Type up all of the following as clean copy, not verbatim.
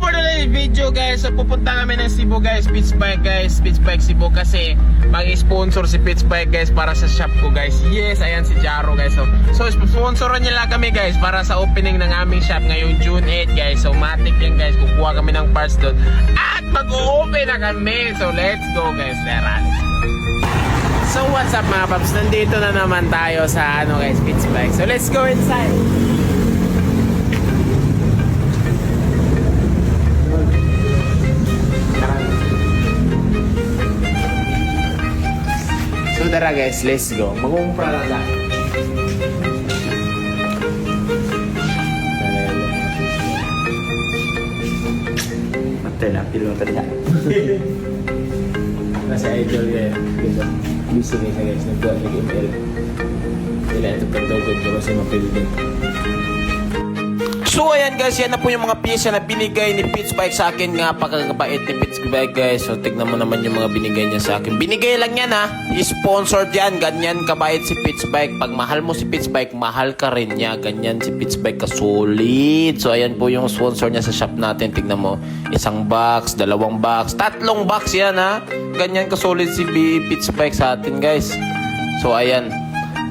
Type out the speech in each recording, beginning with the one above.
for today's video guys, so pupunta kami ng Cebu guys, Pitts Bike Cebu kasi mag-sponsor si Pitts Bike guys para sa shop ko guys. Yes, ayan si Jaro guys. So sponsoran niya lang kami guys para sa opening ng aming shop ngayong June 8 guys. So matik yan guys, kukuha kami ng parts doon at mag-open na kami. So let's go guys, Lerales. So what's up mga paps, nandito na naman tayo sa guys, Pitts Bike. So let's go inside. So tara guys, let's go. Mag-umpra na lang. Matay na, pilong tanda. Kasi idol yan. Dito. Busy guys na guys. Nagbuhat nag-email. Kailan ito pagdogod ko kasi mapilin. So ayan guys, yan na po yung mga pyesa na binigay ni Pitts Bike sa akin. Nga pagkakabait ni Pitts Bike guys. So tignan mo naman yung mga binigay niya sa akin. Binigay lang yan ha, i-sponsored yan. Ganyan kabait si Pitts Bike. Pag mahal mo si Pitts Bike, mahal ka rin niya. Ganyan si Pitts Bike ka-solid. So ayan po yung sponsor niya sa shop natin. Tignan mo, 1 box, 2 box, 3 box yan ha. Ganyan ka-solid si Pitts Bike sa atin guys. So ayan.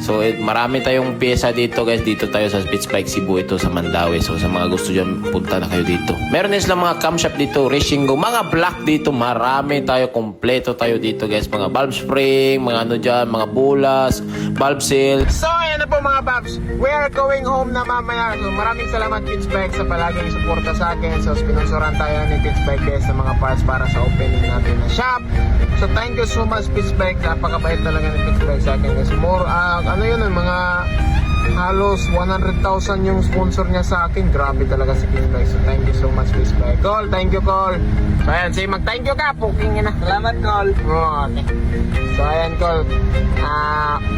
So marami tayong pyesa dito guys. Dito tayo sa Pitts Bike Cebu, ito sa Mandaue. So sa mga gusto dyan, punta na kayo dito. Meron din silang mga camshop dito, racing go, mga block dito. Marami tayo, kompleto tayo dito guys. Mga valve spring, mga ano dyan, mga bulas, valve seal. So ayan na po mga paps, we are going home na mamaya. So maraming salamat Pitts Bike sa palaging suporta sa akin. So spinonsoran tayo ni Pitts Bike guys sa mga parts para sa opening natin na shop. So thank you so much Pitts Bike. Napakabait talaga ni Pitts Bike sa akin guys. More ano yun, mga halos 100,000 yung sponsor niya sa akin. Grabe talaga si Pitts Bike. So thank you so much Pitts Bike. Call, thank you Call. So ayan, say mag-thank you ka, puking na. Salamat Call. Okay. So ayan Call,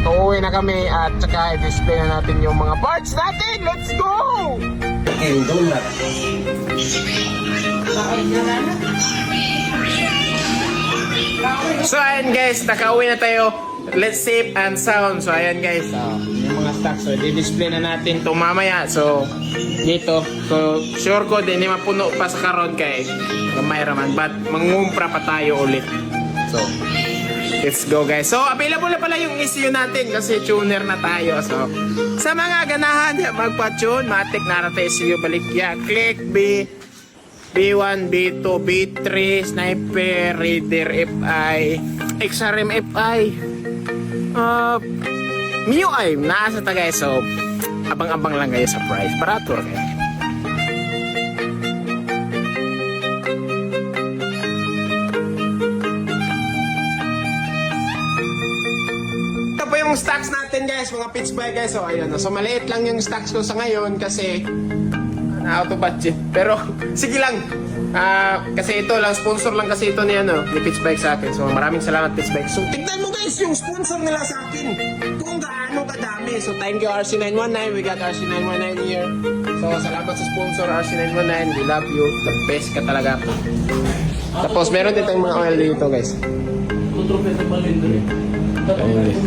uuwi na kami at saka i-display na natin yung mga parts natin. Let's go! So ayan guys, nakauwi na tayo. Let's safe and sound. So ayan guys, yung mga stocks, so i-display na natin ito mamaya. So dito, so sure ko din, hindi mapuno pa sa karon kay gamay raman, but mangumpra pa tayo ulit. So let's go guys. So available na pala yung ECU natin kasi tuner na tayo. So sa mga ganahan magpa-tune, matik na natin ECU balikya, click B1, B2, B3, Sniper, Raider FI, XRM FI, MIUI, nasa ta guys. So abang-abang lang kayo sa price para tour kayo. Ito po yung stocks natin guys, mga Pitts Bike guys. So ayun, so maliit lang yung stocks ko sa ngayon kasi out of budget. Pero sige lang. Kasi ito lang, sponsor lang kasi ito ni Pitts Bike sa akin. So maraming salamat Pitts Bike. So tignan mo guys yung sponsor nila sa akin, kung gaano kadami. So thank you RC919. We got RC919 here. So salamat sa sponsor RC919. We love you. The best ka talaga. Tapos meron din tayong mga oil dito guys. Ayun guys.